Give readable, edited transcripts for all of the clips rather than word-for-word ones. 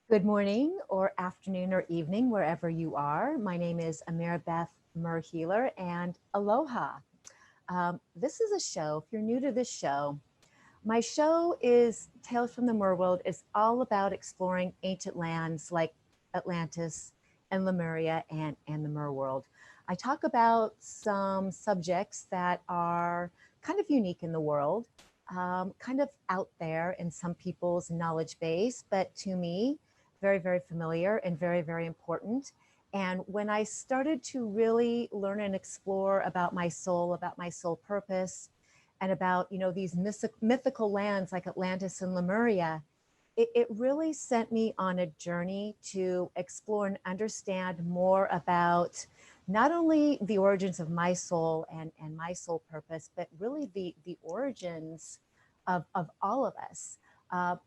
Good morning or afternoon or evening, wherever you are. My name is Ameera Beth Healer, and aloha. This is a show, if you're new to this show, my show is Tales from the Mer World. Is all about exploring ancient lands like Atlantis and Lemuria and the Mer World. I talk about some subjects that are kind of unique in the world, kind of out there in some people's knowledge base, but to me, very, very familiar and very, very important. And when I started to really learn and explore about my soul purpose, and about, these mythical lands like Atlantis and Lemuria, it really sent me on a journey to explore and understand more about not only the origins of my soul and my soul purpose, but really the origins of all of us.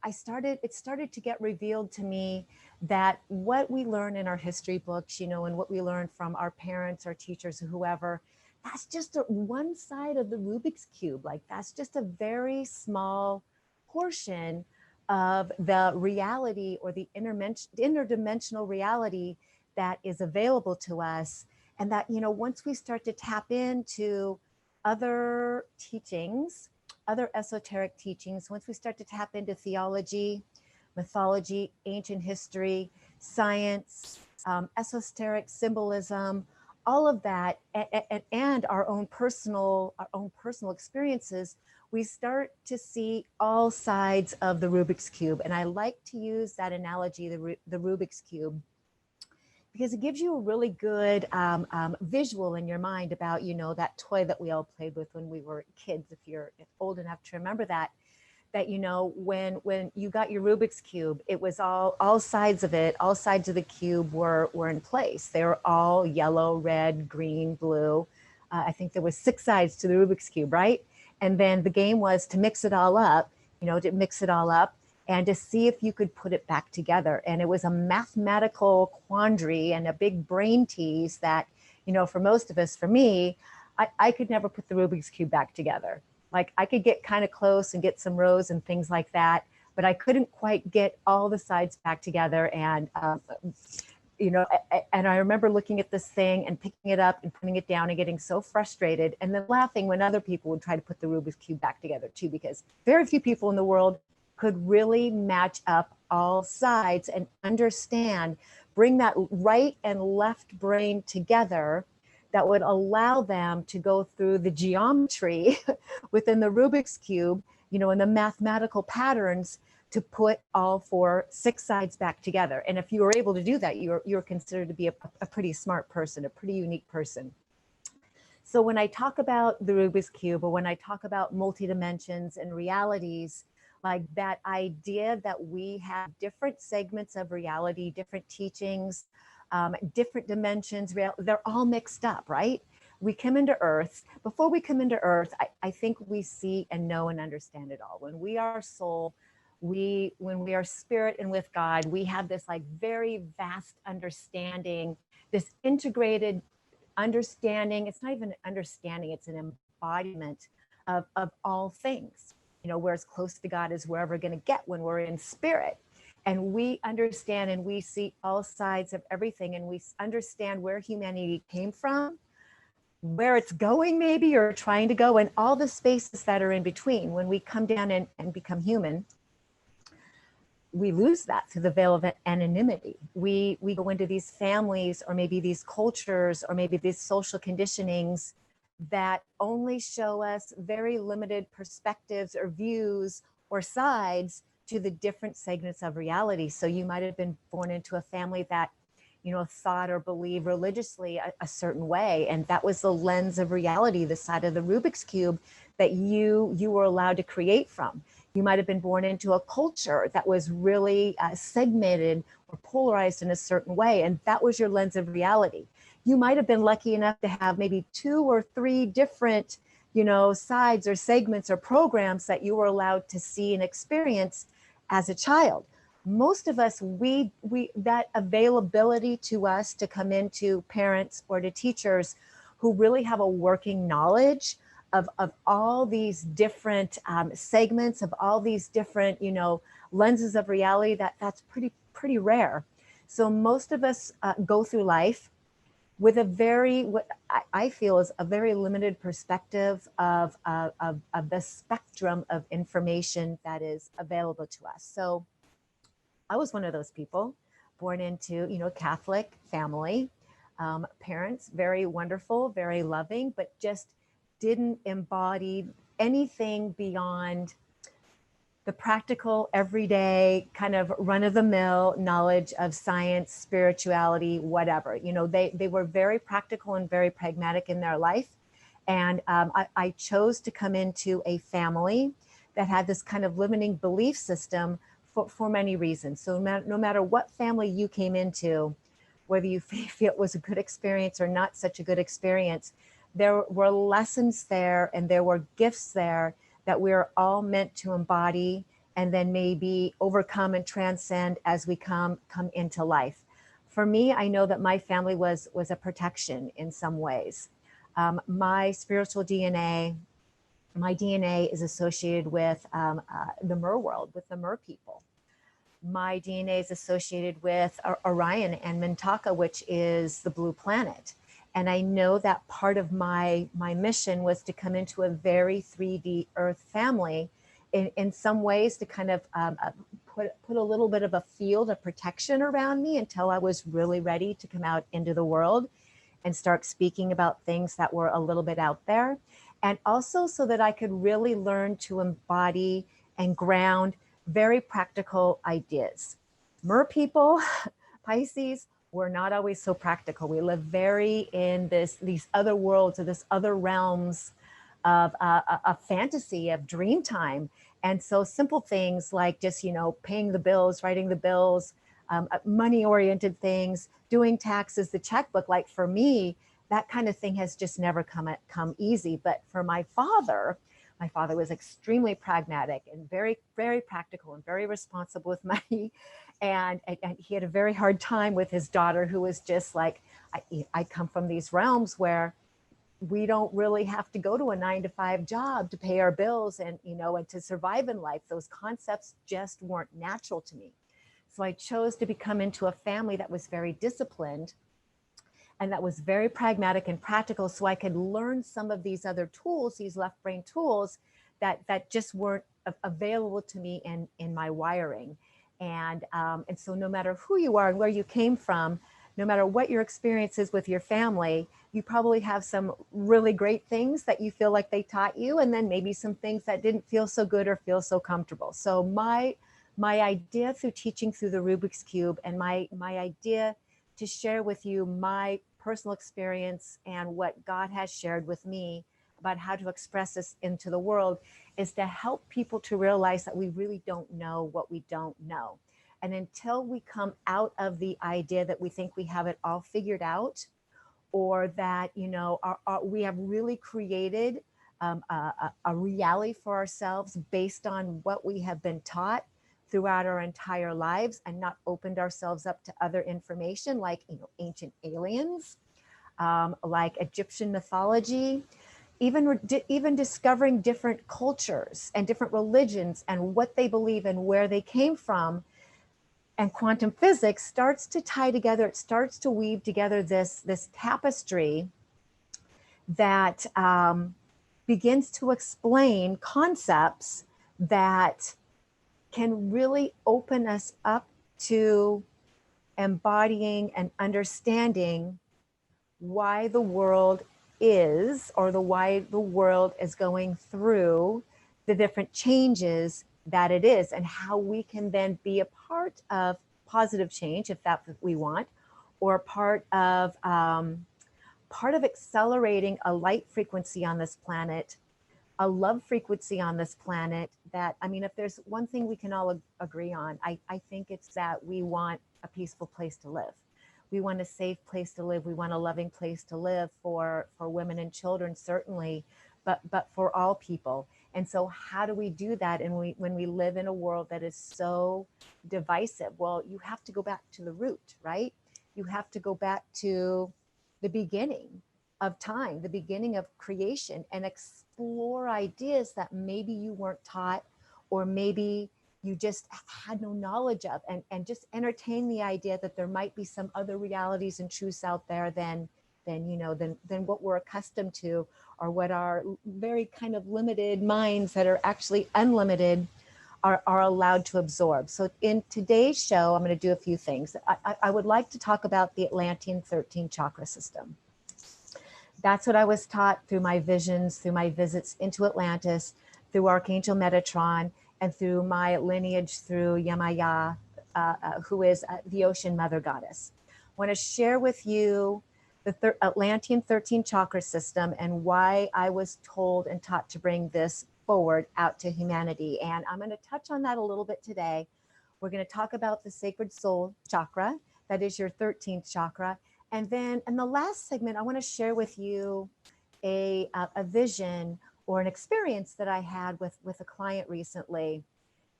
It started to get revealed to me that what we learn in our history books, and what we learn from our parents, our teachers, or whoever, that's just one side of the Rubik's Cube. Like, that's just a very small portion of the reality, or the interdimensional reality that is available to us. And that, once we start to tap into other teachings, other esoteric teachings, once we start to tap into theology, mythology, ancient history, science, esoteric symbolism, all of that, and our own personal experiences, we start to see all sides of the Rubik's Cube. And I like to use that analogy, the Rubik's Cube, because it gives you a really good visual in your mind about, that toy that we all played with when we were kids, if you're old enough to remember that, when you got your Rubik's Cube, it was all sides of the cube were in place. They were all yellow, red, green, blue. I think there was 6 sides to the Rubik's Cube, right? And then the game was to mix it all up, and to see if you could put it back together. And it was a mathematical quandary and a big brain tease that, for most of us, for me, I could never put the Rubik's Cube back together. Like, I could get kind of close and get some rows and things like that, but I couldn't quite get all the sides back together. And, and I remember looking at this thing and picking it up and putting it down and getting so frustrated, and then laughing when other people would try to put the Rubik's Cube back together too, because very few people in the world could really match up all sides and understand, bring that right and left brain together, that would allow them to go through the geometry within the Rubik's Cube, and the mathematical patterns to put all 6 sides back together. And if you were able to do that, you're considered to be a pretty smart person, a pretty unique person. So when I talk about the Rubik's Cube, or when I talk about multi-dimensions and realities, like that idea that we have different segments of reality, different teachings, different dimensions, they're all mixed up, right? We come into Earth. Before we come into Earth, I think we see and know and understand it all. When we are soul, when we are spirit and with God, we have this like very vast understanding, this integrated understanding. It's not even an understanding, it's an embodiment of all things. We're as close to God as we're ever going to get when we're in spirit. And we understand and we see all sides of everything, and we understand where humanity came from, where it's going maybe, or trying to go, and all the spaces that are in between. When we come down and become human, we lose that through the veil of anonymity. We go into these families, or maybe these cultures, or maybe these social conditionings that only show us very limited perspectives or views or sides to the different segments of reality. So you might have been born into a family that, thought or believed religiously a certain way. And that was the lens of reality, the side of the Rubik's Cube that you were allowed to create from. You might have been born into a culture that was really segmented or polarized in a certain way, and that was your lens of reality. You might have been lucky enough to have maybe 2 or 3 different, sides or segments or programs that you were allowed to see and experience as a child. Most of us, we that availability to us to come into parents or to teachers who really have a working knowledge of all these different segments, of all these different, lenses of reality, that's pretty rare. So most of us go through life with a very, what I feel is a very limited perspective of the spectrum of information that is available to us. So I was one of those people born into, Catholic family, parents, very wonderful, very loving, but just didn't embody anything beyond the practical, everyday kind of run-of-the-mill knowledge of science, spirituality, whatever. They were very practical and very pragmatic in their life. And I chose to come into a family that had this kind of limiting belief system for many reasons. So no matter what family you came into, whether you feel it was a good experience or not such a good experience, there were lessons there and there were gifts there that we're all meant to embody and then maybe overcome and transcend as we come into life. For me, I know that my family was a protection in some ways. My spiritual DNA, my DNA is associated with the Mer world, with the Mer people. My DNA is associated with Orion and Mintaka, which is the blue planet. And I know that part of my mission was to come into a very 3D Earth family in some ways to kind of put a little bit of a field of protection around me until I was really ready to come out into the world and start speaking about things that were a little bit out there. And also so that I could really learn to embody and ground very practical ideas. Mer people, Pisces, we're not always so practical. We live very in these other worlds or this other realms of a fantasy of dream time. And so simple things like just, paying the bills, writing the bills, money-oriented things, doing taxes, the checkbook, like for me, that kind of thing has just never come easy. But for my father was extremely pragmatic and very, very practical and very responsible with money. And he had a very hard time with his daughter, who was just like, I come from these realms where we don't really have to go to a 9-to-5 job to pay our bills and to survive in life. Those concepts just weren't natural to me. So I chose to become into a family that was very disciplined and that was very pragmatic and practical, so I could learn some of these other tools, these left brain tools that just weren't available to me in my wiring. And so no matter who you are and where you came from, no matter what your experience is with your family, you probably have some really great things that you feel like they taught you, and then maybe some things that didn't feel so good or feel so comfortable. So my idea through teaching through the Rubik's Cube, and my idea to share with you my personal experience and what God has shared with me about how to express this into the world, is to help people to realize that we really don't know what we don't know. And until we come out of the idea that we think we have it all figured out, or that, we have really created a reality for ourselves based on what we have been taught throughout our entire lives, and not opened ourselves up to other information like ancient aliens, like Egyptian mythology, even discovering different cultures and different religions and what they believe and where they came from. And quantum physics starts to tie together, it starts to weave together this tapestry that begins to explain concepts that can really open us up to embodying and understanding why the world is, or why the world is going through the different changes that it is, and how we can then be a part of positive change, if that's what we want, or part of accelerating a light frequency on this planet a love frequency on this planet that, I mean, if there's one thing we can all agree on, I think it's that we want a peaceful place to live. We want a safe place to live. We want a loving place to live for women and children, certainly, but for all people. And so how do we do that? And when we live in a world that is so divisive, well, you have to go back to the root, right? You have to go back to the beginning of time, the beginning of creation, and explore ideas that maybe you weren't taught, or maybe you just had no knowledge of, and just entertain the idea that there might be some other realities and truths out there than what we're accustomed to, or what our very kind of limited minds that are actually unlimited are allowed to absorb. So in today's show, I'm going to do a few things. I would like to talk about the Atlantean 13th Chakra system. That's what I was taught through my visions, through my visits into Atlantis, through Archangel Metatron, and through my lineage through Yamaya, who is the ocean mother goddess. I want to share with you the Atlantean 13 chakra system and why I was told and taught to bring this forward out to humanity. And I'm going to touch on that a little bit today. We're going to talk about the Sacred Soul Chakra, that is your 13th chakra. And then in the last segment, I want to share with you a vision or an experience that I had with a client recently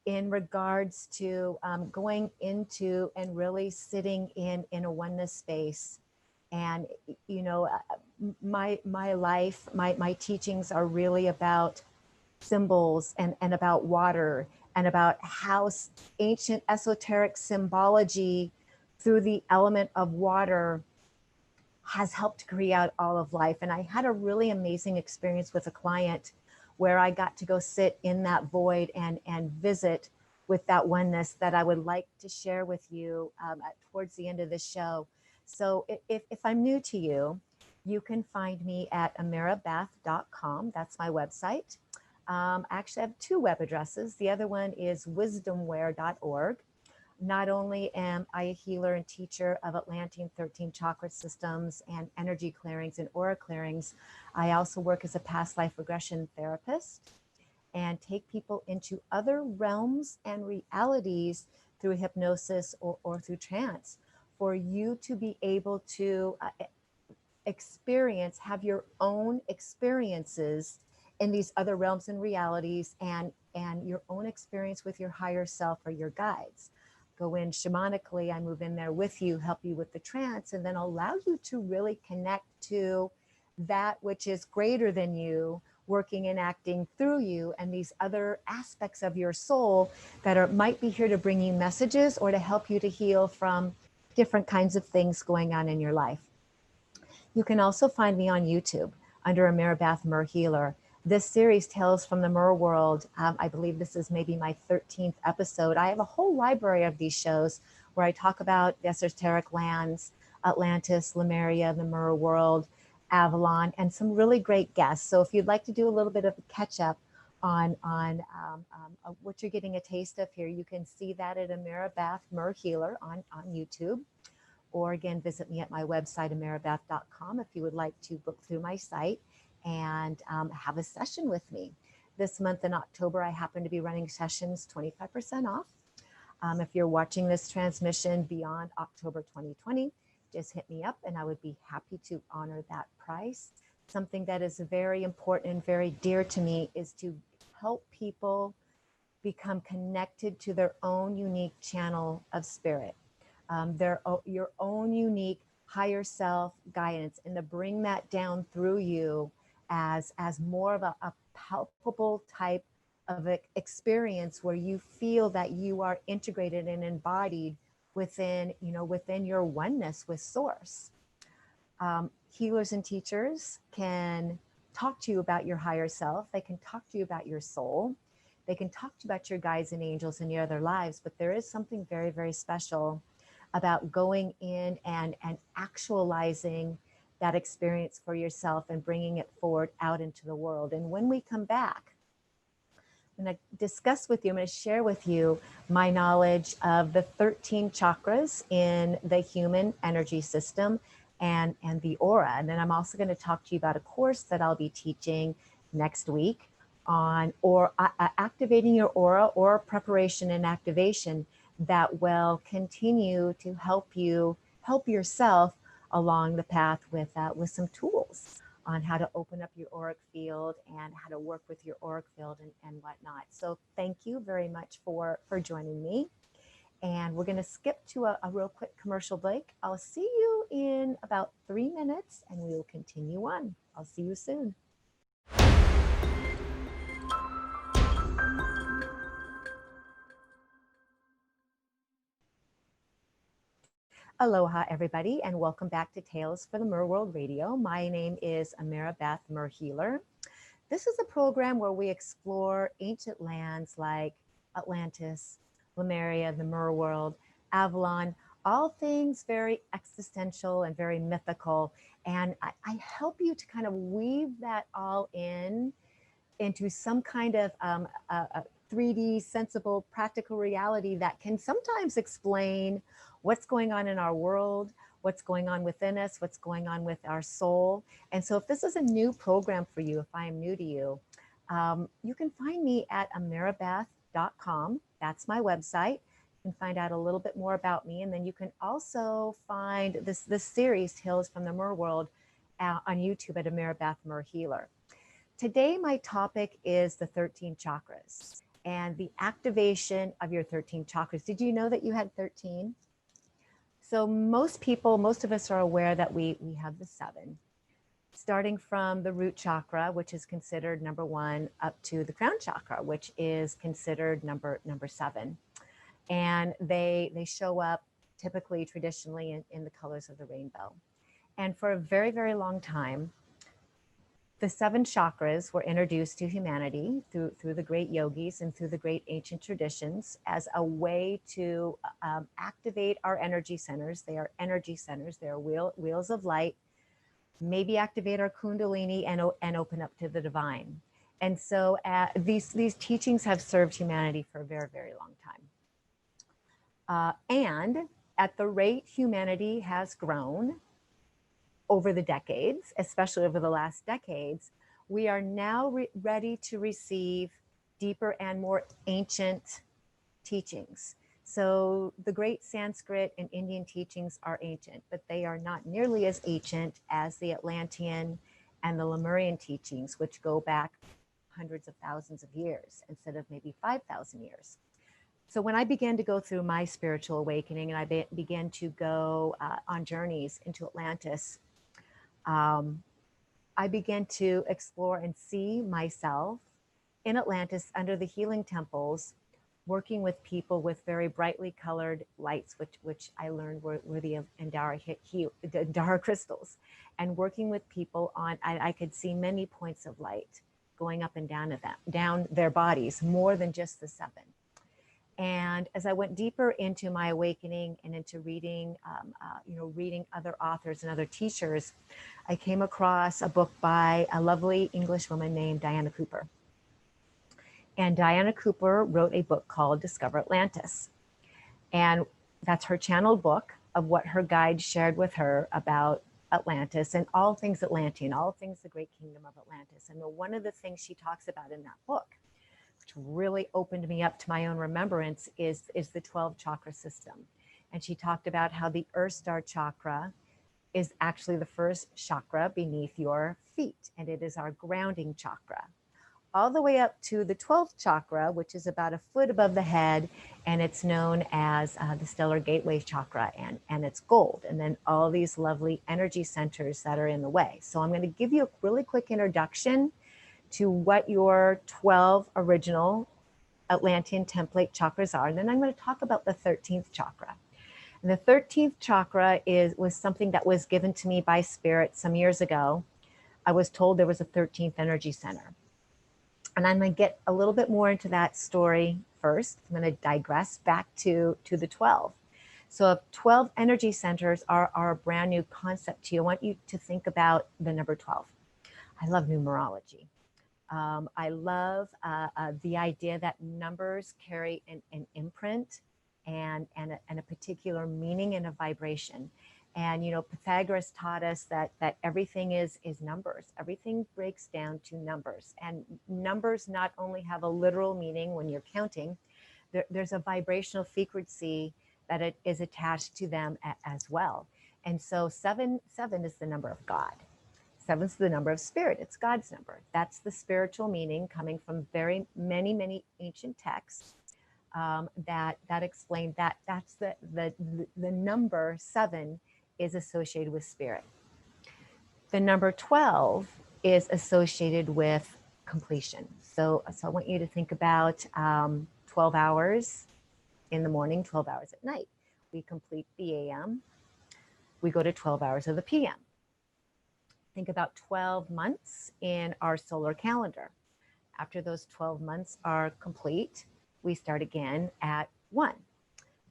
in regards to going into and really sitting in a oneness space. And, my life, my teachings are really about symbols and about water, and about how ancient esoteric symbology through the element of water has helped create all of life. And I had a really amazing experience with a client where I got to go sit in that void and visit with that oneness that I would like to share with you towards the end of the show. So if I'm new to you, you can find me at ameerabeth.com. That's my website. Actually, I have two web addresses. The other one is wisdomware.org. Not only am I a healer and teacher of Atlantean 13 chakra systems and energy clearings and aura clearings, I also work as a past life regression therapist and take people into other realms and realities through hypnosis or through trance, for you to be able to have your own experiences in these other realms and realities, and your own experience with your higher self or your guides. Go in shamanically, I move in there with you, help you with the trance, and then allow you to really connect to that which is greater than you, working and acting through you, and these other aspects of your soul that might be here to bring you messages or to help you to heal from different kinds of things going on in your life. You can also find me on YouTube under Ameera Beth Mer Healer. This series, Tales from the Mer World, I believe this is maybe my 13th episode. I have a whole library of these shows where I talk about the esoteric lands, Atlantis, Lemuria, the Mer World, Avalon, and some really great guests. So if you'd like to do a little bit of a catch up on what you're getting a taste of here, you can see that at Ameera Beth Mer Healer on YouTube. Or again, visit me at my website, ameerabeth.com, if you would like to book through my site and have a session with me. This month in October, I happen to be running sessions 25% off. If you're watching this transmission beyond October 2020, just hit me up and I would be happy to honor that price. Something that is very important and very dear to me is to help people become connected to their own unique channel of spirit, your own unique higher self guidance, and to bring that down through you as more of a palpable type of experience where you feel that you are integrated and embodied within your oneness with source. Healers and teachers can talk to you about your higher self. They can talk to you about your soul. They can talk to you about your guides and angels in your other lives, but there is something very, very special about going in and actualizing that experience for yourself and bringing it forward out into the world. And when we come back, I'm going to discuss with you, I'm going to share with you my knowledge of the 13 chakras in the human energy system and the aura. And then I'm also going to talk to you about a course that I'll be teaching next week on or activating your aura or preparation and activation that will continue to help you help yourself along the path with some tools on how to open up your auric field and how to work with your auric field and whatnot. So thank you very much for joining me. And we're going to skip to a real quick commercial break. I'll see you in about 3 minutes and we will continue on. I'll see you soon. Aloha, everybody, and welcome back to Tales for the Mer World Radio. My name is Ameera Beth, Mer Healer. This is a program where we explore ancient lands like Atlantis, Lemuria, the Mer World, Avalon, all things very existential and very mythical. And I help you to kind of weave that all into some kind of a 3D, sensible, practical reality that can sometimes explain what's going on in our world, what's going on within us, what's going on with our soul. And so if this is a new program for you, if I am new to you, you can find me at ameerabeth.com. That's my website. You can find out a little bit more about me. And then you can also find this series, Tales from the Mer World, on YouTube at Ameera Beth Mer Healer. Today, my topic is the 13 chakras and the activation of your 13 chakras. Did you know that you had 13? So most of us are aware that we have the 7, starting from the root chakra, which is considered number 1, up to the crown chakra, which is considered number 7. And they show up typically, traditionally in the colors of the rainbow. And for a very, very long time, the 7 chakras were introduced to humanity through the great yogis and through the great ancient traditions as a way to activate our energy centers. They are energy centers. They are wheels of light, maybe activate our kundalini and open up to the divine. And so these teachings have served humanity for a very, very long time. And at the rate humanity has grown, over the decades, especially over the last decades, we are now ready to receive deeper and more ancient teachings. So the great Sanskrit and Indian teachings are ancient, but they are not nearly as ancient as the Atlantean and the Lemurian teachings, which go back hundreds of thousands of years instead of maybe 5,000 years. So when I began to go through my spiritual awakening and I began to go on journeys into Atlantis, I began to explore and see myself in Atlantis under the healing temples, working with people with very brightly colored lights, which I learned were the Andara crystals, and working with people on, I could see many points of light going up and down their bodies, more than just the 7. And as I went deeper into my awakening and into reading, reading other authors and other teachers, I came across a book by a lovely English woman named Diana Cooper. And Diana Cooper wrote a book called Discover Atlantis. And that's her channeled book of what her guide shared with her about Atlantis and all things Atlantean, all things the great kingdom of Atlantis. And one of the things she talks about in that book, which really opened me up to my own remembrance, is the 12 chakra system. And she talked about how the Earth Star chakra is actually the first chakra beneath your feet, and it is our grounding chakra. All the way up to the 12th chakra, which is about a foot above the head, and it's known as the stellar gateway chakra, and it's gold. And then all these lovely energy centers that are in the way. So I'm going to give you a really quick introduction to what your 12 original Atlantean template chakras are. And then I'm going to talk about the 13th chakra. And the 13th chakra was something that was given to me by Spirit some years ago. I was told there was a 13th energy center. And I'm going to get a little bit more into that story first. I'm going to digress back to the 12. So 12 energy centers are a brand new concept to you. I want you to think about the number 12. I love numerology. I love the idea that numbers carry an imprint and a particular meaning and a vibration. And, Pythagoras taught us that everything is numbers. Everything breaks down to numbers. And numbers not only have a literal meaning when you're counting, there's a vibrational frequency that it is attached to them as well. And so seven is the number of God. 7 is the number of spirit. It's God's number. That's the spiritual meaning coming from very many ancient texts that explain that. That's the number 7 is associated with spirit. The number 12 is associated with completion. So I want you to think about 12 hours in the morning, 12 hours at night. We complete the AM. We go to 12 hours of the PM. Think about 12 months in our solar calendar. After those 12 months are complete, we start again at 1.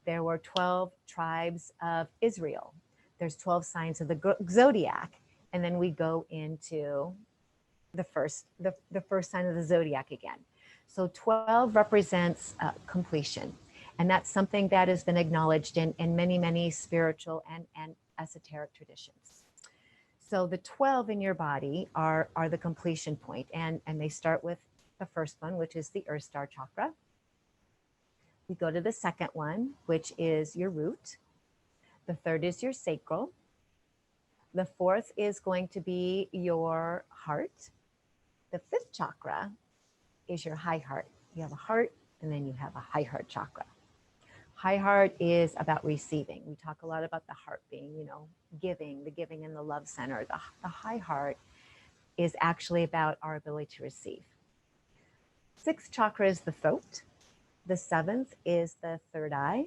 There were 12 tribes of Israel. There's 12 signs of the zodiac. And then we go into the first sign of the zodiac again. So 12 represents completion. And that's something that has been acknowledged in many spiritual and esoteric traditions. So the 12 in your body are the completion point. And they start with the first one, which is the Earth Star Chakra. We go to the second one, which is your root. The third is your sacral. The fourth is going to be your heart. The fifth chakra is your high heart. You have a heart, and then you have a high heart chakra. High heart is about receiving. We talk a lot about the heart being, giving, the giving in the love center. The high heart is actually about our ability to receive. Sixth chakra is the throat. The seventh is the third eye.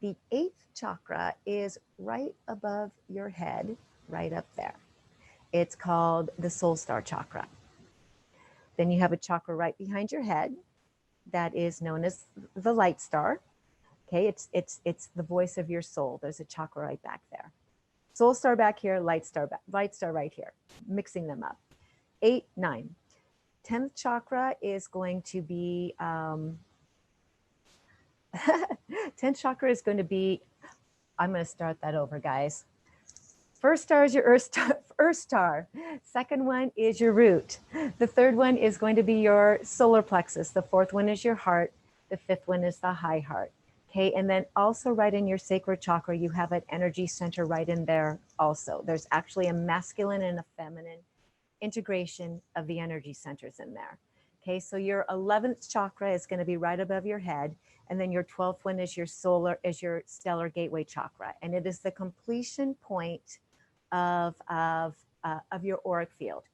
The eighth chakra is right above your head, right up there. It's called the Soul Star Chakra. Then you have a chakra right behind your head that is known as the light star. Okay, it's the voice of your soul. There's a chakra right back there. Soul star back here, light star right here, mixing them up. 8, 9. 10th chakra is going to be 10th chakra is going to be, I'm going to start that over, guys. First star is your earth star. Second one is your root. The third one is going to be your solar plexus. The fourth one is your heart. The fifth one is the high heart. Okay, and then also right in your sacred chakra, you have an energy center right in there also. There's actually a masculine and a feminine integration of the energy centers in there. Okay, so your 11th chakra is going to be right above your head. And then your 12th one is your stellar gateway chakra. And it is the completion point of your auric field.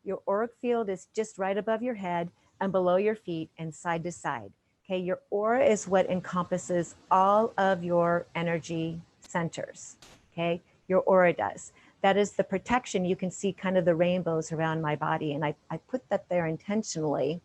Your auric field is just right above your head and below your feet and side to side. Okay, your aura is what encompasses all of your energy centers. Okay, your aura does. That is the protection. You can see kind of the rainbows around my body. And I put that there intentionally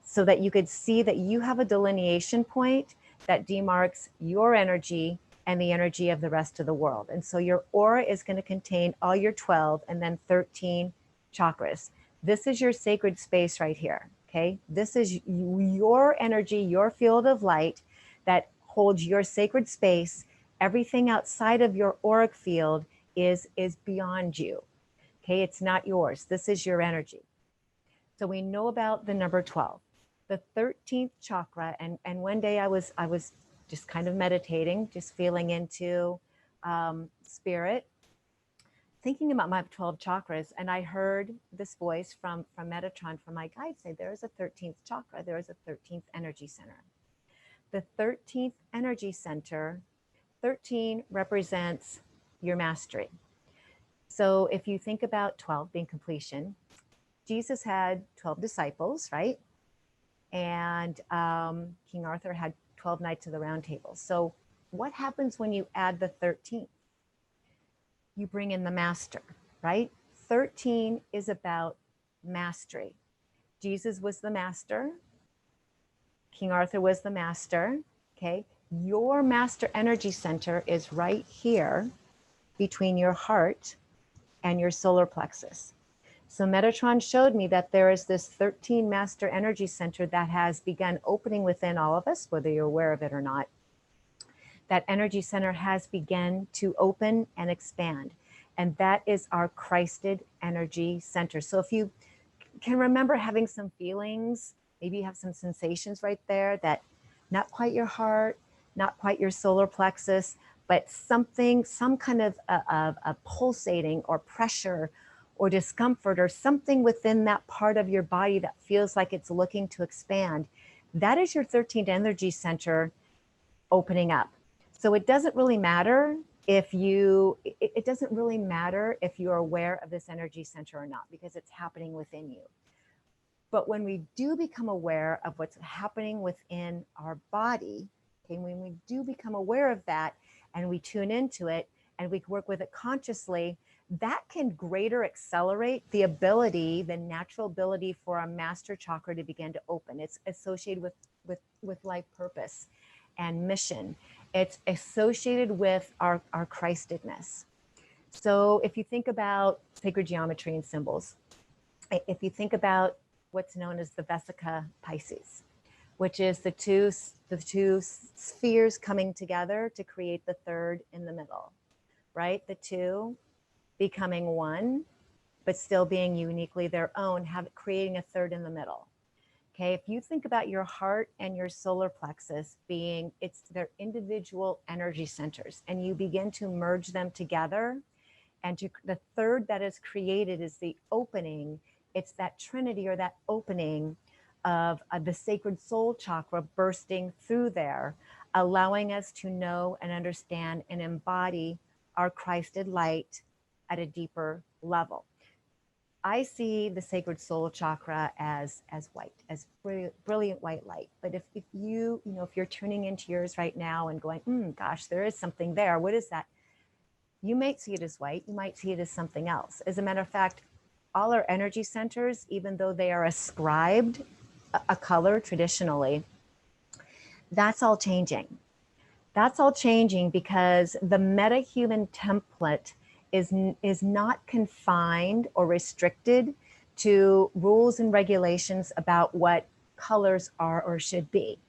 so that you could see that you have a delineation point that demarks your energy and the energy of the rest of the world. And so your aura is going to contain all your 12 and then 13 chakras. This is your sacred space right here. Okay, this is your energy, your field of light that holds your sacred space. Everything outside of your auric field is beyond you. Okay, it's not yours. This is your energy. So we know about the number 12. The 13th chakra, and one day I was just kind of meditating, just feeling into spirit, thinking about my 12 chakras, and I heard this voice from Metatron, from my guide, say there is a 13th chakra, there is a 13th energy center. The 13th energy center, 13 represents your mastery. So if you think about 12 being completion, Jesus had 12 disciples, right? And King Arthur had 12 Knights of the Round Table. So what happens when you add the 13th? You bring in the master, right? 13 is about mastery. Jesus was the master. King Arthur was the master, okay? Your master energy center is right here between your heart and your solar plexus. So Metatron showed me that there is this 13 master energy center that has begun opening within all of us, whether you're aware of it or not. that energy center has begun to open and expand. And that is our Christed energy center. So if you can remember having some feelings, maybe you have some sensations right there that not quite your heart, not quite your solar plexus, but something, some kind of a pulsating or pressure or discomfort or something within that part of your body that feels like it's looking to expand. That is your 13th energy center opening up. So it doesn't really matter if you, it doesn't really matter if you're aware of this energy center or not, because it's happening within you. But when we do become aware of what's happening within our body, okay, when we do become aware of that and we tune into it and we work with it consciously, that can greater accelerate the ability, the natural ability for our master chakra to begin to open. It's associated with life purpose and mission. It's associated with our Christedness. So if you think about sacred geometry and symbols, if you think about what's known as the Vesica Pisces, which is the two spheres coming together to create the third in the middle, right? The two becoming one, but still being uniquely their own, creating a third in the middle. Okay, if you think about your heart and your solar plexus being, it's their individual energy centers, and you begin to merge them together, and the third that is created is the opening. It's that trinity or that opening of the sacred soul chakra bursting through there, allowing us to know and understand and embody our Christed light at a deeper level. I see the sacred soul chakra as white, as brilliant white light. But if you know, if you're tuning into yours right now and going, gosh, there is something there. What is that? You might see it as white. You might see it as something else. As a matter of fact, all our energy centers, even though they are ascribed a color traditionally, that's all changing. That's all changing because the metahuman template is not confined or restricted to rules and regulations about what colors are or should be.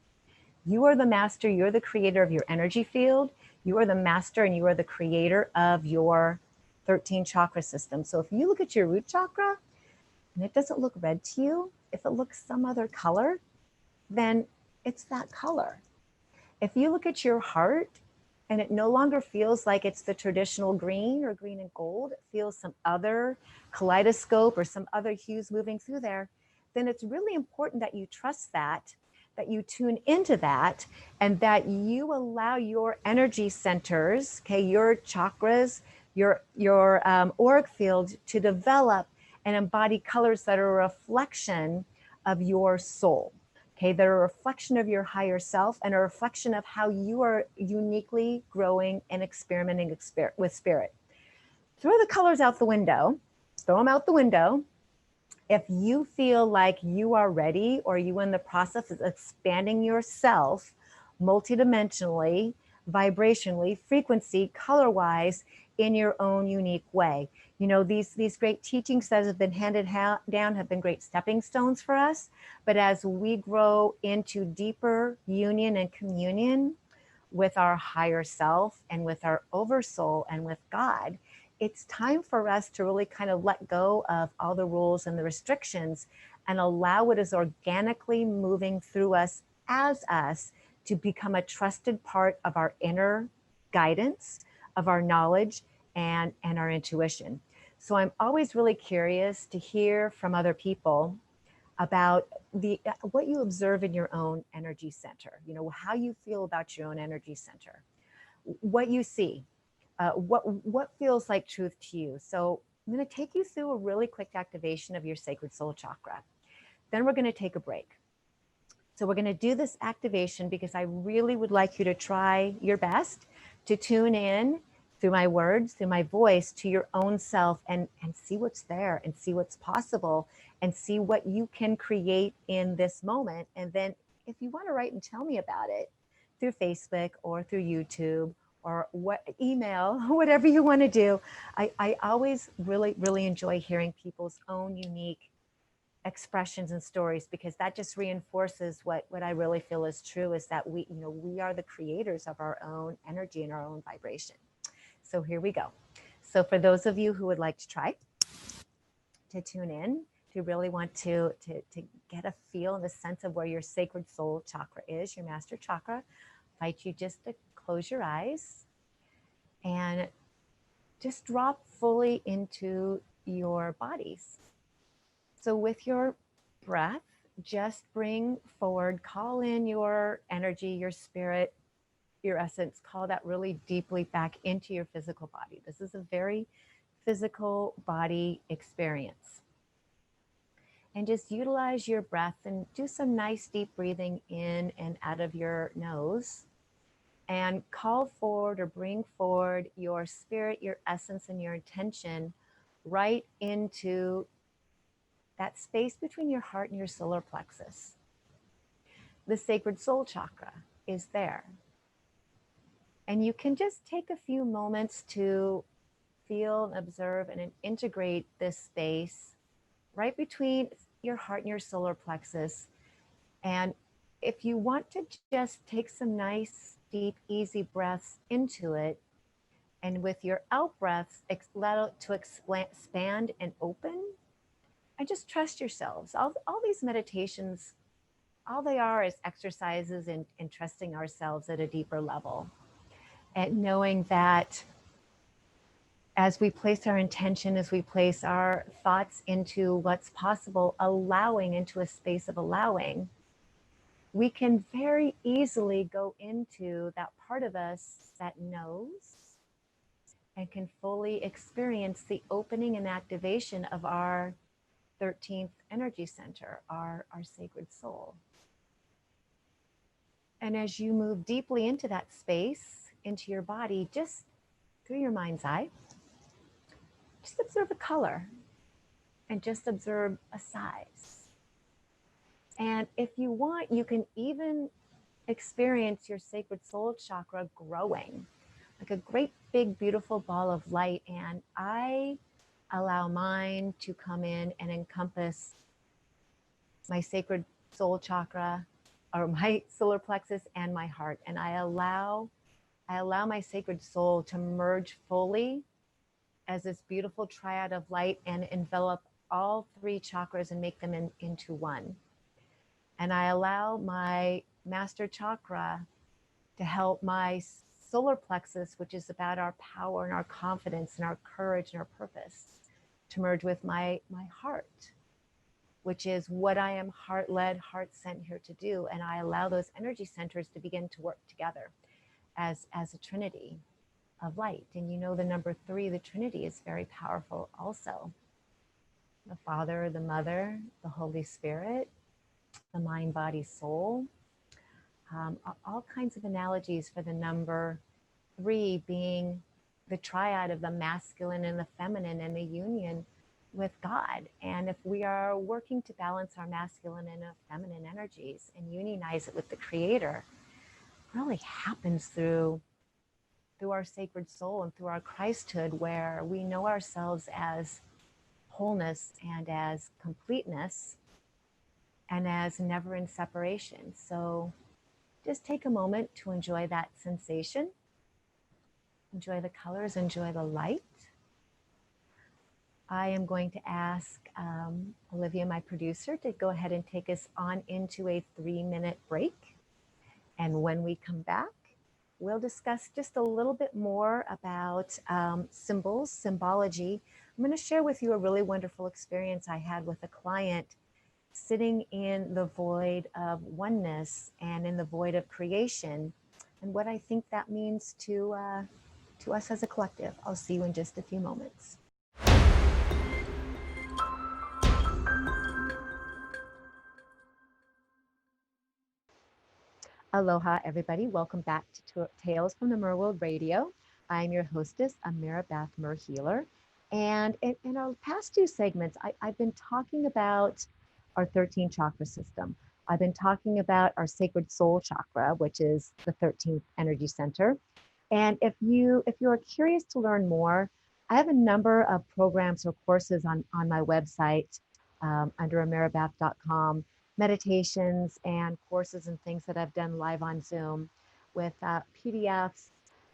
You are the master, you're the creator of your energy field, you are the master and you are the creator of your 13 chakra system. So if you look at your root chakra and it doesn't look red to you, if it looks some other color, then it's that color. If you look at your heart and it no longer feels like it's the traditional green or green and gold, it feels some other kaleidoscope or some other hues moving through there, then it's really important that you trust that you tune into that, and that you allow your energy centers, okay, your chakras, your auric field to develop and embody colors that are a reflection of your soul. Okay, they're a reflection of your higher self and a reflection of how you are uniquely growing and experimenting with spirit. Throw the colors out the window, throw them out the window. If you feel like you are ready or you in the process of expanding yourself multidimensionally, vibrationally, frequency, color-wise, in your own unique way. You know, these great teachings that have been handed down have been great stepping stones for us. But as we grow into deeper union and communion with our higher self and with our oversoul and with God, it's time for us to really kind of let go of all the rules and the restrictions and allow what is organically moving through us as us to become a trusted part of our inner guidance, of our knowledge and our intuition. So I'm always really curious to hear from other people about what you observe in your own energy center, you know, how you feel about your own energy center, what you see, what feels like truth to you. So I'm going to take you through a really quick activation of your sacred soul chakra. Then we're going to take a break. So we're going to do this activation because I really would like you to try your best to tune in through my words, through my voice, to your own self and see what's there and see what's possible and see what you can create in this moment. And then if you want to write and tell me about it through Facebook or through YouTube or email, whatever you want to do. I always really enjoy hearing people's own unique expressions and stories, because that just reinforces what I really feel is true, is that we are the creators of our own energy and our own vibration. So here we go. So for those of you who would like to try to tune in, to really want to get a feel and a sense of where your sacred soul chakra is, your master chakra, I invite you just to close your eyes and just drop fully into your bodies. So with your breath, just bring forward, call in your energy, your spirit, your essence, call that really deeply back into your physical body. This is a very physical body experience. And just utilize your breath and do some nice deep breathing in and out of your nose, and call forward or bring forward your spirit, your essence, and your intention right into that space between your heart and your solar plexus. The sacred soul chakra is there. And you can just take a few moments to feel and observe and integrate this space right between your heart and your solar plexus. And if you want to just take some nice, deep, easy breaths into it, and with your out breaths, let it to expand and open, and just trust yourselves. All these meditations, all they are is exercises in trusting ourselves at a deeper level, and knowing that as we place our intention, as we place our thoughts into what's possible, allowing into a space of allowing, we can very easily go into that part of us that knows and can fully experience the opening and activation of our 13th energy center, our sacred soul. And as you move deeply into that space, into your body, just through your mind's eye, just observe a color and just observe a size. And if you want, you can even experience your sacred soul chakra growing like a great big beautiful ball of light. And I allow mine to come in and encompass my sacred soul chakra, or my solar plexus, and my heart. And I allow my sacred soul to merge fully as this beautiful triad of light and envelop all three chakras and make them into one. And I allow my master chakra to help my solar plexus, which is about our power and our confidence and our courage and our purpose, to merge with my heart, which is what I am heart-led, heart-sent here to do. And I allow those energy centers to begin to work together as a trinity of light. And you know, the number 3, the Trinity, is very powerful also. The Father, the Mother, the Holy Spirit, the mind, body, soul. All kinds of analogies for the number 3 being the triad of the masculine and the feminine, and the union with God. And if we are working to balance our masculine and feminine energies and unionize it with the Creator, it really happens through our sacred soul and through our Christhood, where we know ourselves as wholeness and as completeness and as never in separation. So just take a moment to enjoy that sensation, enjoy the colors, enjoy the light. I am going to ask Olivia, my producer, to go ahead and take us on into a 3-minute break. And when we come back, we'll discuss just a little bit more about symbols, symbology. I'm going to share with you a really wonderful experience I had with a client sitting in the void of oneness and in the void of creation, and what I think that means to us as a collective. I'll see you in just a few moments. Aloha, everybody. Welcome back to Tales from the Merworld Radio. I'm your hostess, Ameera Beth Healer. And in our past 2 segments, I've been talking about our 13 chakra system. I've been talking about our sacred soul chakra, which is the 13th energy center. And if you're curious to learn more, I have a number of programs or courses on my website under ameerabeth.com, meditations and courses and things that I've done live on Zoom with PDFs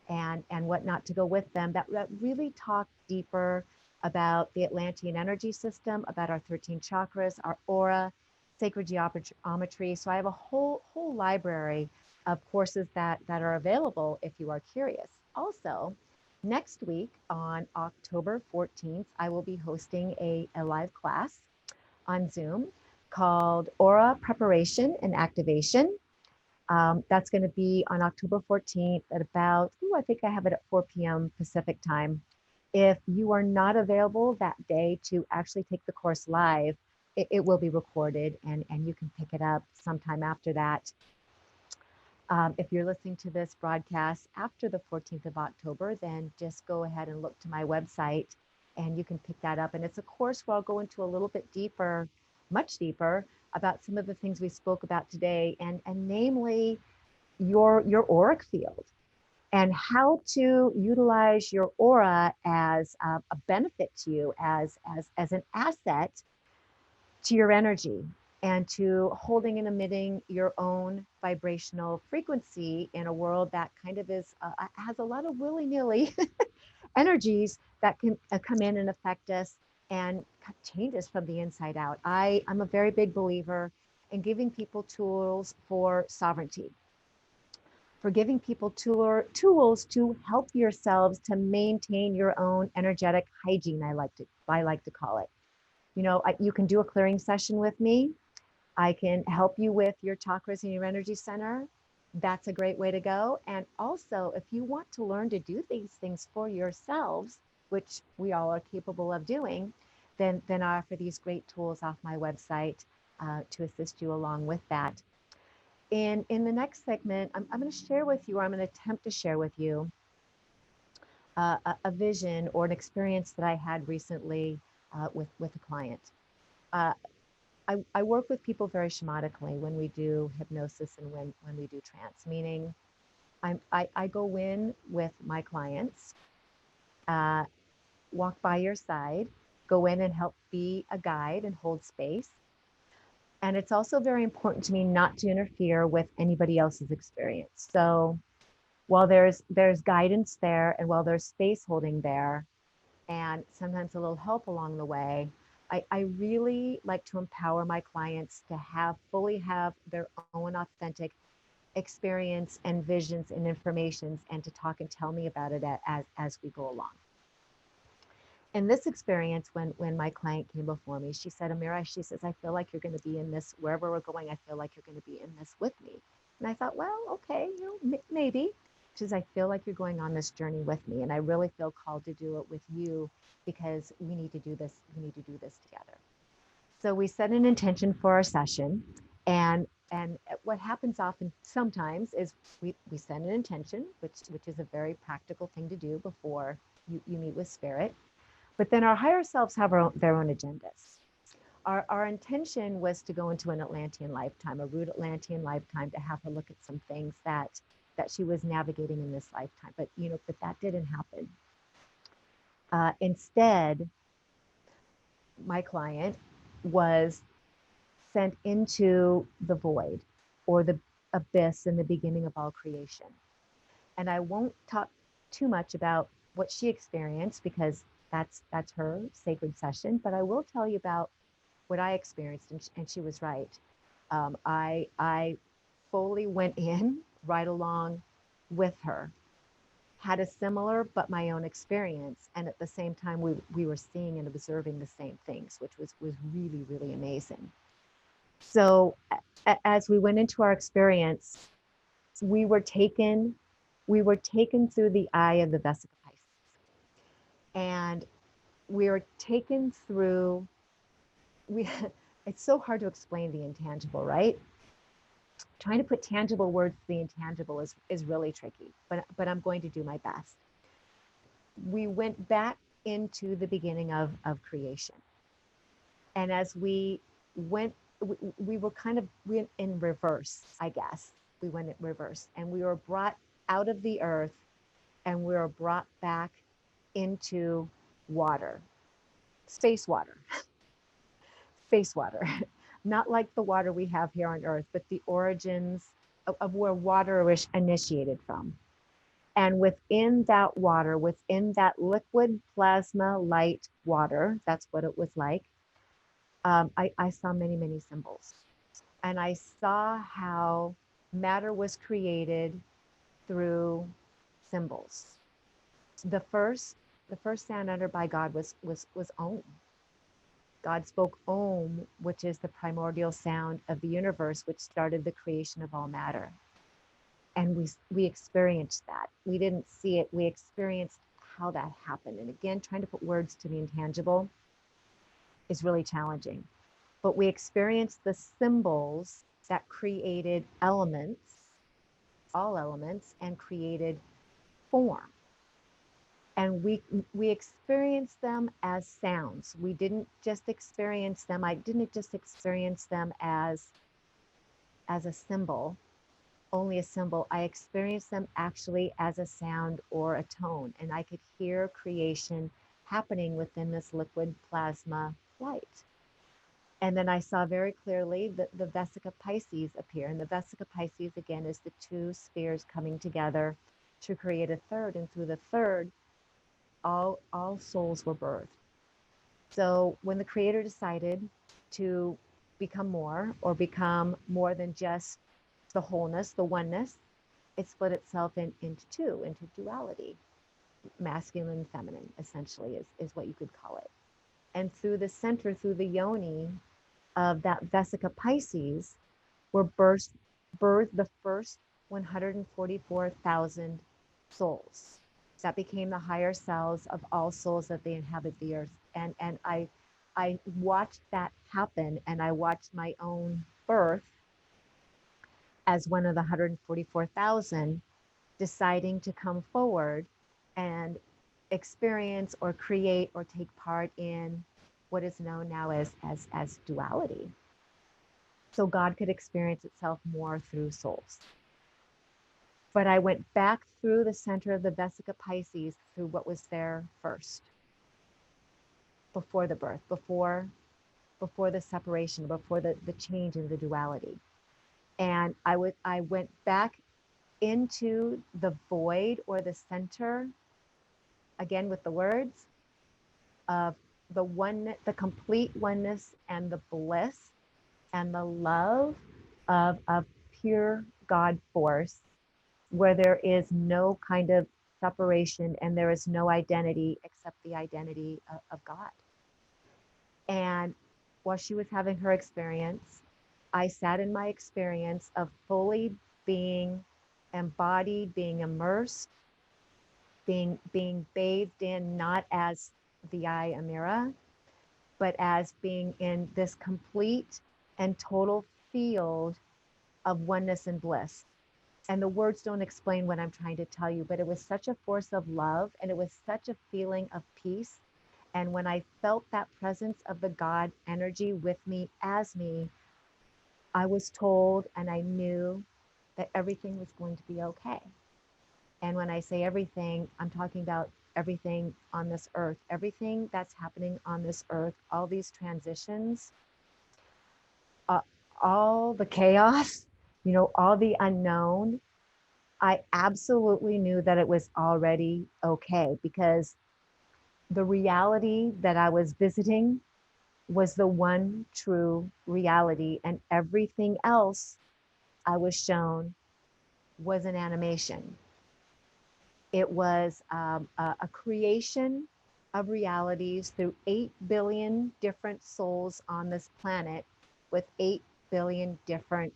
and whatnot to go with them that really talk deeper about the Atlantean energy system, about our 13 chakras, our aura, sacred geometry. So I have a whole library of courses that are available if you are curious. Also, next week on October 14th, I will be hosting a live class on Zoom called Aura Preparation and Activation. That's going to be on October 14th at about, I think I have it at 4 p.m. Pacific time. If you are not available that day to actually take the course live, it will be recorded and you can pick it up sometime after that. If you're listening to this broadcast after the 14th of October, then just go ahead and look to my website and you can pick that up. And it's a course where I'll go into a little bit deeper, much deeper, about some of the things we spoke about today, and namely your auric field and how to utilize your aura as a benefit to you, as an asset to your energy and to holding and emitting your own vibrational frequency in a world that kind of is has a lot of willy-nilly energies that can come in and affect us and change us from the inside out. I'm a very big believer in giving people tools for sovereignty, for giving people tools to help yourselves to maintain your own energetic hygiene. I like to call it. You know, you can do a clearing session with me. I can help you with your chakras and your energy center. That's a great way to go. And also, if you want to learn to do these things for yourselves, which we all are capable of doing, then I offer these great tools off my website to assist you along with that. In the next segment, I'm going to share with you, or I'm going to attempt to share with you a vision or an experience that I had recently with a client. I work with people very shamanically when we do hypnosis and when we do trance, meaning I go in with my clients, walk by your side, go in and help be a guide and hold space. And it's also very important to me not to interfere with anybody else's experience. So while there's guidance there and while there's space holding there and sometimes a little help along the way, I really like to empower my clients to fully have their own authentic experience and visions and informations and to talk and tell me about it as we go along. In this experience, when my client came before me, she said, Ameera, she says, I feel like you're going to be in this, wherever we're going, I feel like you're going to be in this with me. And I thought, well, okay, maybe. She says, I feel like you're going on this journey with me. And I really feel called to do it with you because we need to do this. We need to do this together. So we set an intention for our session. And what happens often sometimes is we set an intention, which is a very practical thing to do before you meet with spirit. But then our higher selves have their own agendas. Our intention was to go into an Atlantean lifetime, a root Atlantean lifetime, to have her look at some things that she was navigating in this lifetime. But that didn't happen. Instead, my client was sent into the void or the abyss in the beginning of all creation. And I won't talk too much about what she experienced because that's her sacred session, but I will tell you about what I experienced, and she was right. I fully went in right along with her, had a similar but my own experience, and at the same time we were seeing and observing the same things, which was really, really amazing. So as we went into our experience, we were taken through the eye of the Vesica Pisces. And we are taken through, it's so hard to explain the intangible, right? Trying to put tangible words to the intangible is really tricky, but I'm going to do my best. We went back into the beginning of creation. And as we went, we were kind of in reverse, I guess. We went in reverse and we were brought out of the earth and we were brought back into water, space water. space water, not like the water we have here on Earth, but the origins of where water was initiated from. And within that water, within that liquid plasma light water, that's what it was like, I saw many, many symbols. And I saw how matter was created through symbols. The first, the first sound uttered by God was Om. God spoke Om, which is the primordial sound of the universe, which started the creation of all matter. And we experienced that. We didn't see it. We experienced how that happened. And again, trying to put words to the intangible is really challenging. But we experienced the symbols that created elements, all elements, and created form. And we experienced them as sounds. We didn't just experience them. I didn't just experience them as a symbol, only a symbol. I experienced them actually as a sound or a tone, and I could hear creation happening within this liquid plasma light. And then I saw very clearly the Vesica Pisces appear. And the Vesica Pisces, again, is the two spheres coming together to create a third. And through the third, all souls were birthed. So when the Creator decided to become more, or become more than just the wholeness, the oneness, it split itself into two, into duality. Masculine and feminine, essentially, is what you could call it. And through the center, through the yoni of that Vesica Pisces, were birthed the first 144,000 souls that became the higher selves of all souls that they inhabit the earth. And I watched that happen, and I watched my own birth as one of the 144,000 deciding to come forward and experience or create or take part in what is known now as duality. So God could experience itself more through souls. But I went back through the center of the Vesica Pisces, through what was there first, before the birth, before the separation, before the change in the duality. And I went back into the void, or the center, again with the words of the one, the complete oneness and the bliss and the love of pure God force, where there is no kind of separation and there is no identity except the identity of God. And while she was having her experience, I sat in my experience of fully being embodied, being immersed, being bathed in, not as the I, Ameera, but as being in this complete and total field of oneness and bliss. And the words don't explain what I'm trying to tell you, but it was such a force of love, and it was such a feeling of peace. And when I felt that presence of the God energy with me, as me, I was told, and I knew that everything was going to be okay. And when I say everything, I'm talking about everything on this earth, everything that's happening on this earth, all these transitions, all the chaos, all the unknown. I absolutely knew that it was already okay, because the reality that I was visiting was the one true reality, and everything else I was shown was an animation. It was a creation of realities through 8 billion different souls on this planet with 8 billion different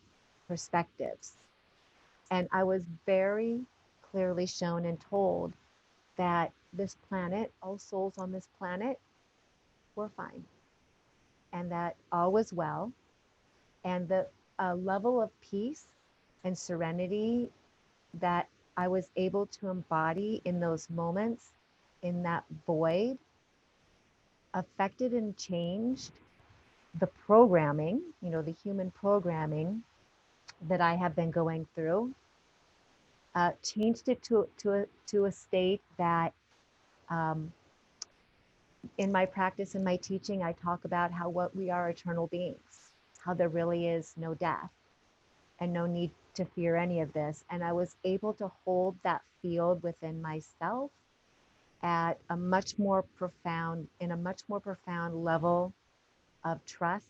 perspectives. And I was very clearly shown and told that this planet, all souls on this planet, were fine, and that all was well, and the level of peace and serenity that I was able to embody in those moments, in that void, affected and changed the programming, the human programming that I have been going through, changed it to a state that In my practice, in my teaching, I talk about how what we are eternal beings, how there really is no death and no need to fear any of this. And I was able to hold that field within myself at a much more profound, in a much more profound level of trust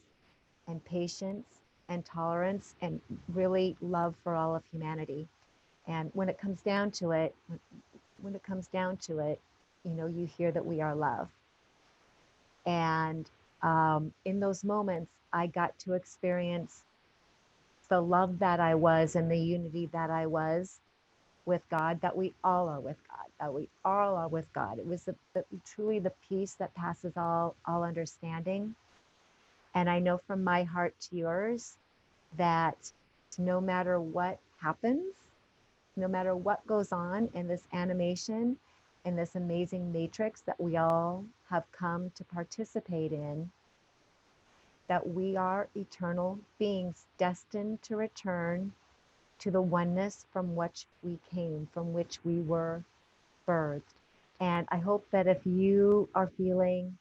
and patience and tolerance and really love for all of humanity. And when it comes down to it, you know, you hear that we are love. And in those moments, I got to experience the love that I was and the unity that I was with God, that we all are with God, that we all are with God. It was truly the peace that passes all understanding. And I know from my heart to yours that no matter what happens, no matter what goes on in this animation, in this amazing matrix that we all have come to participate in, that we are eternal beings destined to return to the oneness from which we came, from which we were birthed. And I hope that if you are feeling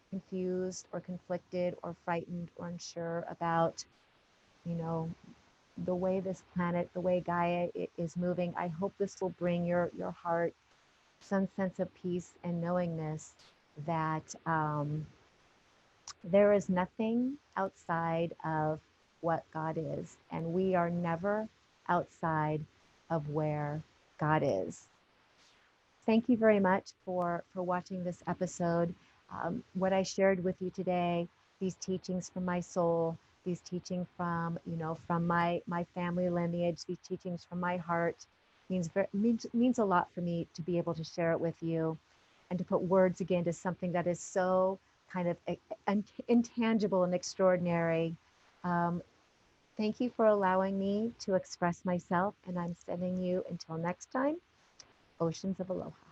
confused or conflicted or frightened or unsure about, you know, the way this planet, the way Gaia is moving, I hope this will bring your heart some sense of peace and knowingness that there is nothing outside of what God is, and we are never outside of where God is. Thank you very much for watching this episode. What I shared with you today, these teachings from my soul, these teachings from, you know, from my family lineage, these teachings from my heart, means a lot for me to be able to share it with you and to put words again to something that is so kind of intangible and extraordinary. Um, Thank you for allowing me to express myself, and I'm sending you until next time, oceans of aloha.